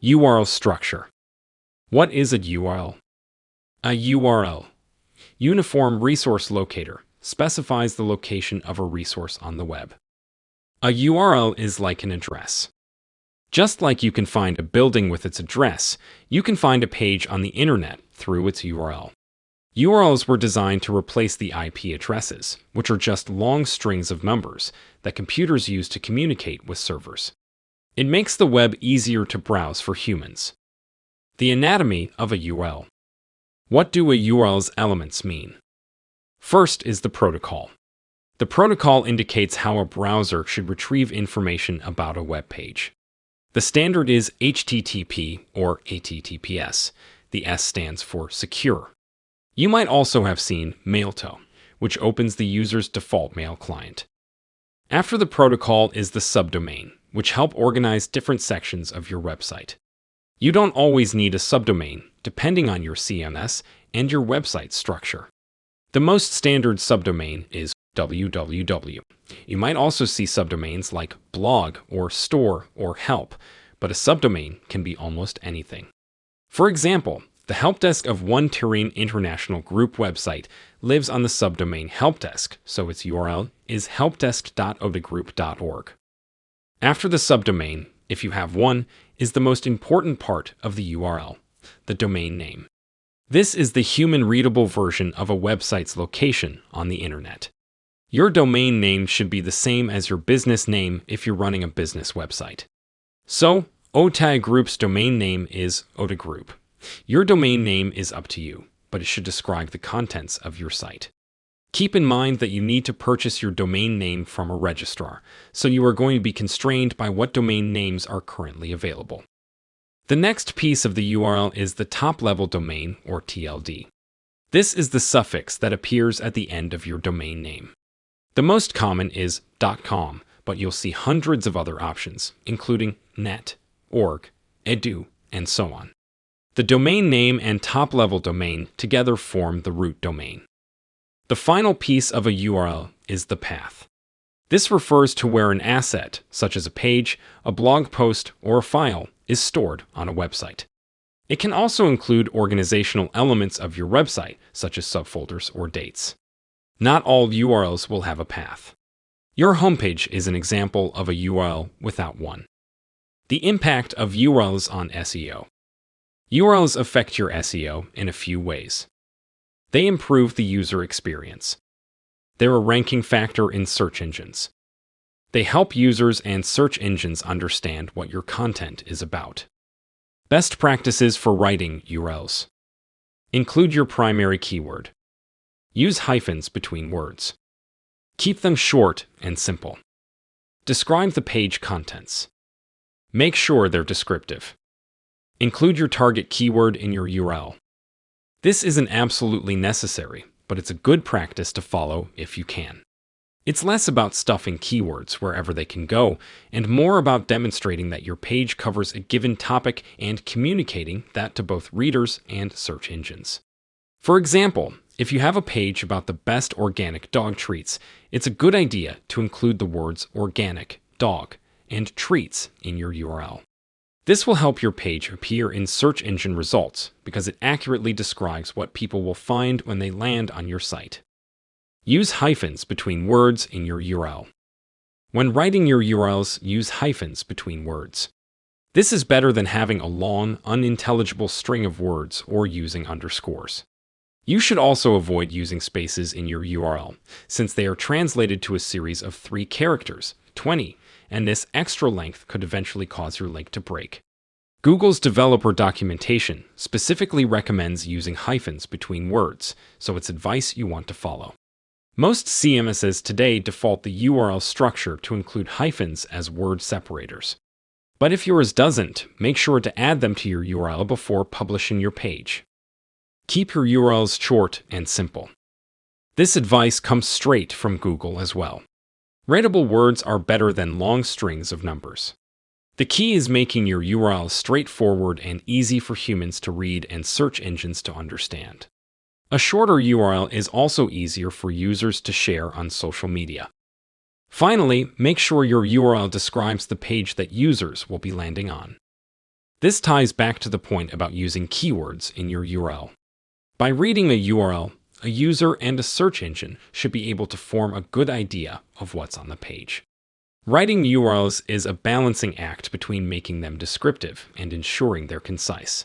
URL structure. What is a URL? A URL, Uniform Resource Locator, specifies the location of a resource on the web. A URL is like an address. Just like you can find a building with its address, you can find a page on the internet through its URL. URLs were designed to replace the IP addresses, which are just long strings of numbers that computers use to communicate with servers. It makes the web easier to browse for humans. The anatomy of a URL. What do a URL's elements mean? First is the protocol. The protocol indicates how a browser should retrieve information about a web page. The standard is HTTP or HTTPS. The S stands for secure. You might also have seen Mailto, which opens the user's default mail client. After the protocol is the subdomain, which help organize different sections of your website. You don't always need a subdomain, depending on your CMS and your website structure. The most standard subdomain is www. You might also see subdomains like blog or store or help, but a subdomain can be almost anything. For example, the helpdesk of One Turin International Group website lives on the subdomain helpdesk, so its URL is helpdesk.odagroup.org. After the subdomain, if you have one, is the most important part of the URL, the domain name. This is the human-readable version of a website's location on the internet. Your domain name should be the same as your business name if you're running a business website. So, OTA Group's domain name is Odagroup. Your domain name is up to you, but it should describe the contents of your site. Keep in mind that you need to purchase your domain name from a registrar, so you are going to be constrained by what domain names are currently available. The next piece of the URL is the top-level domain, or TLD. This is the suffix that appears at the end of your domain name. The most common is .com, but you'll see hundreds of other options, including .net, .org, .edu, and so on. The domain name and top-level domain together form the root domain. The final piece of a URL is the path. This refers to where an asset, such as a page, a blog post, or a file, is stored on a website. It can also include organizational elements of your website, such as subfolders or dates. Not all URLs will have a path. Your homepage is an example of a URL without one. The impact of URLs on SEO. URLs affect your SEO in a few ways. They improve the user experience. They're a ranking factor in search engines. They help users and search engines understand what your content is about. Best practices for writing URLs. Include your primary keyword. Use hyphens between words. Keep them short and simple. Describe the page contents. Make sure they're descriptive. Include your target keyword in your URL. This isn't absolutely necessary, but it's a good practice to follow if you can. It's less about stuffing keywords wherever they can go, and more about demonstrating that your page covers a given topic and communicating that to both readers and search engines. For example, if you have a page about the best organic dog treats, it's a good idea to include the words organic, dog, and treats in your URL. This will help your page appear in search engine results because it accurately describes what people will find when they land on your site. Use hyphens between words in your URL. When writing your URLs, use hyphens between words. This is better than having a long, unintelligible string of words or using underscores. You should also avoid using spaces in your URL, since they are translated to a series of 3 characters, 20, and this extra length could eventually cause your link to break. Google's developer documentation specifically recommends using hyphens between words, so it's advice you want to follow. Most CMSs today default the URL structure to include hyphens as word separators. But if yours doesn't, make sure to add them to your URL before publishing your page. Keep your URLs short and simple. This advice comes straight from Google as well. Readable words are better than long strings of numbers. The key is making your URL straightforward and easy for humans to read and search engines to understand. A shorter URL is also easier for users to share on social media. Finally, make sure your URL describes the page that users will be landing on. This ties back to the point about using keywords in your URL. By reading a URL, a user and a search engine should be able to form a good idea of what's on the page. Writing URLs is a balancing act between making them descriptive and ensuring they're concise.